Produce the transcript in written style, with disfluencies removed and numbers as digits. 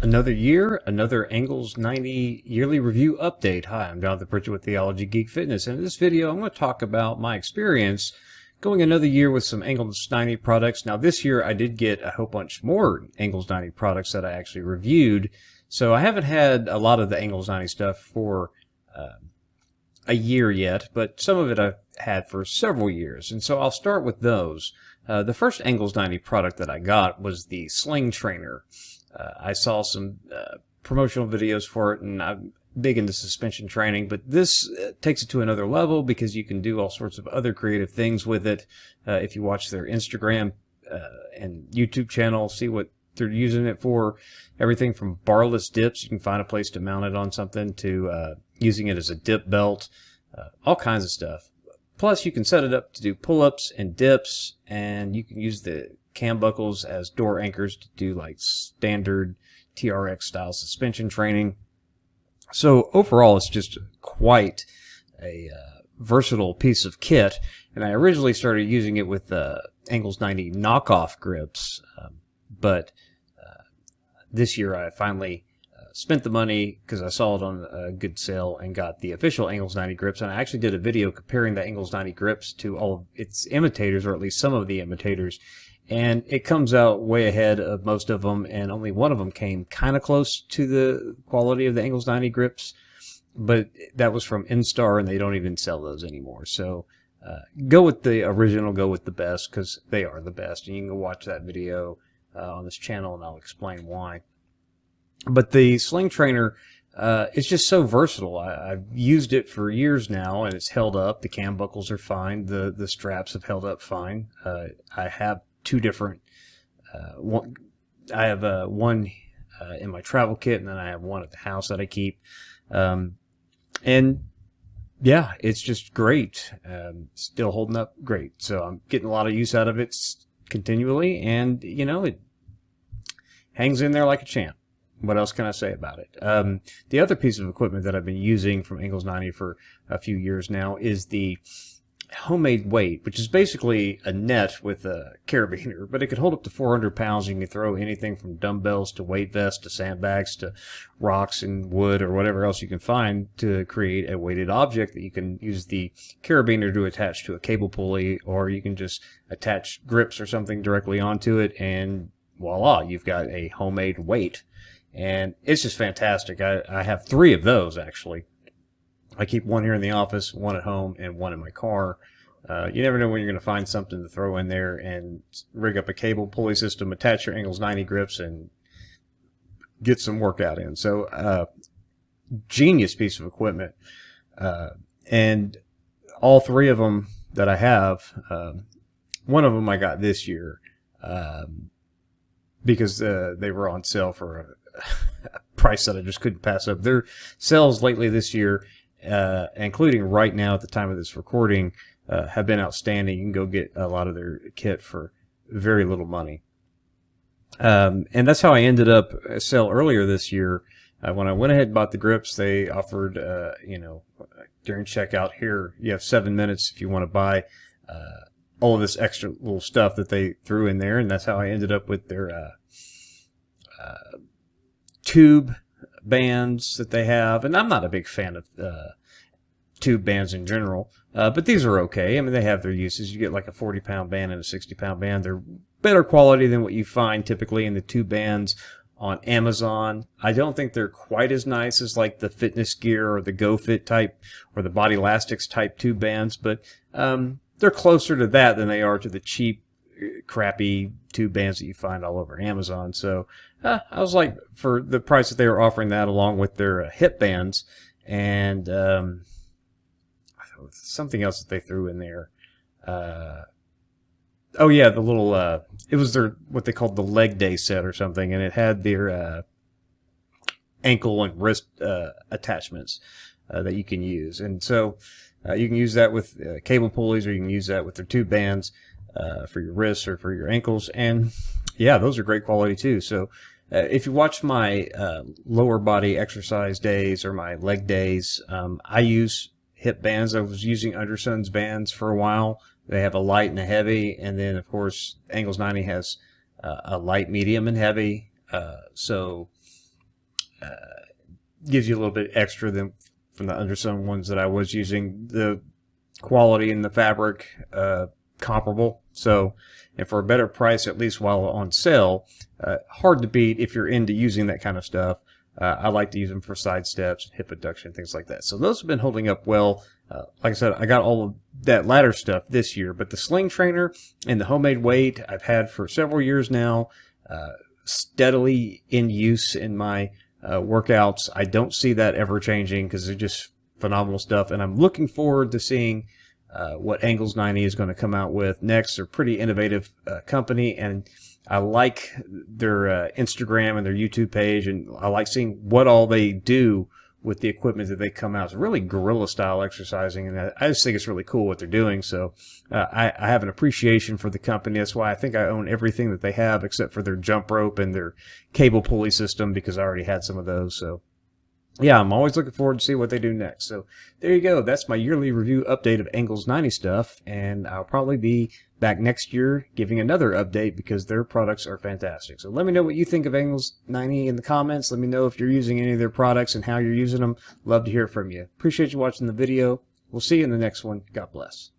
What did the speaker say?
Another year, another Angles 90 yearly review update. Hi, I'm Jonathan Pritchett with Theology, Geek, Fitness, and in this video I'm going to talk about my experience going another year with some Angles 90 products. Now this year I did get a whole bunch more Angles 90 products that I actually reviewed, so I haven't had a lot of the Angles 90 stuff for a year yet, but some of it I've had for several years, and so I'll start with those. The first Angles 90 product that I got was the Sling Trainer. I saw some promotional videos for it, and I'm big into suspension training, but this takes it to another level because you can do all sorts of other creative things with it. If you watch their Instagram and YouTube channel, see what they're using it for. Everything from barless dips, you can find a place to mount it on something, to using it as a dip belt, all kinds of stuff. Plus, you can set it up to do pull-ups and dips, and you can use the cam buckles as door anchors to do like standard TRX style suspension training. So overall, it's just quite a versatile piece of kit. And I originally started using it with Angles 90 knockoff grips, but this year I finally spent the money because I saw it on a good sale and got the official Angles 90 grips. And I actually did a video comparing the Angles 90 grips to all of its imitators, or at least some of the imitators. And it comes out way ahead of most of them, and only one of them came kind of close to the quality of the Angles 90 grips, but that was from Instar, and they don't even sell those anymore. So go with the original, go with the best, because they are the best, and you can go watch that video on this channel, and I'll explain why. But the Sling Trainer, it's just so versatile. I've used it for years now, and it's held up. The cam buckles are fine. The straps have held up fine. I have two different I have one in my travel kit, and then I have one at the house that I keep, and yeah, it's just great. Still holding up great, so I'm getting a lot of use out of it continually, and you know, it hangs in there like a champ. What else can I say about it? The other piece of equipment that I've been using from Angles 90 for a few years now is the homemade weight, which is basically a net with a carabiner, but it could hold up to 400 pounds. You can throw anything from dumbbells to weight vests to sandbags to rocks and wood or whatever else you can find to create a weighted object that you can use the carabiner to attach to a cable pulley, or you can just attach grips or something directly onto it, and voila, you've got a homemade weight. And it's just fantastic. I have three of those, actually. I keep one here in the office, one at home, and one in my car. You never know when you're going to find something to throw in there and rig up a cable pulley system, attach your Angles 90 grips, and get some workout in. So, genius piece of equipment. And all three of them that I have, one of them I got this year because they were on sale for a price that I just couldn't pass up. Their sales lately this year, including right now at the time of this recording, have been outstanding. You can go get a lot of their kit for very little money. And that's how I ended up a sale earlier this year. When I went ahead and bought the grips, they offered, you know, during checkout, here, you have 7 minutes if you want to buy all of this extra little stuff that they threw in there. And that's how I ended up with their tube bands that they have. And I'm not a big fan of tube bands in general, but these are okay. I mean, they have their uses. You get like a 40-pound band and a 60-pound band. They're better quality than what you find typically in the tube bands on Amazon. I don't think they're quite as nice as like the Fitness Gear or the GoFit type or the Body Elastics type tube bands, but they're closer to that than they are to the cheap, crappy tube bands that you find all over Amazon. So I was like, for the price that they were offering that along with their hip bands and something else that they threw in there. Oh yeah, the little it was their what they called the leg day set or something, and it had their ankle and wrist attachments that you can use. And so you can use that with cable pulleys, or you can use that with their tube bands for your wrists or for your ankles. And yeah, those are great quality too. So if you watch my lower body exercise days or my leg days, I use hip bands. I was using Underson's bands for a while. They have a light and a heavy, and then of course Angles 90 has a light, medium, and heavy. So gives you a little bit extra than from the undersewn ones that I was using. The quality and the fabric comparable. So, and for a better price, at least while on sale, hard to beat if you're into using that kind of stuff. I like to use them for side steps, hip abduction, things like that. So those have been holding up well. Like I said, I got all of that ladder stuff this year, but the sling trainer and the homemade weight I've had for several years now, steadily in use in my workouts. I don't see that ever changing because they're just phenomenal stuff, and I'm looking forward to seeing what Angles90 is going to come out with next. They're a pretty innovative company, and I like their Instagram and their YouTube page, and I like seeing what all they do with the equipment that they come out. It's really guerrilla style exercising, and I just think it's really cool what they're doing. So I have an appreciation for the company. That's why I think I own everything that they have except for their jump rope and their cable pulley system, because I already had some of those. So yeah, I'm always looking forward to see what they do next. So there you go. That's my yearly review update of Angles90 stuff, and I'll probably be back next year giving another update because their products are fantastic. So let me know what you think of Angles90 in the comments. Let me know if you're using any of their products and how you're using them. Love to hear from you. Appreciate you watching the video. We'll see you in the next one. God bless.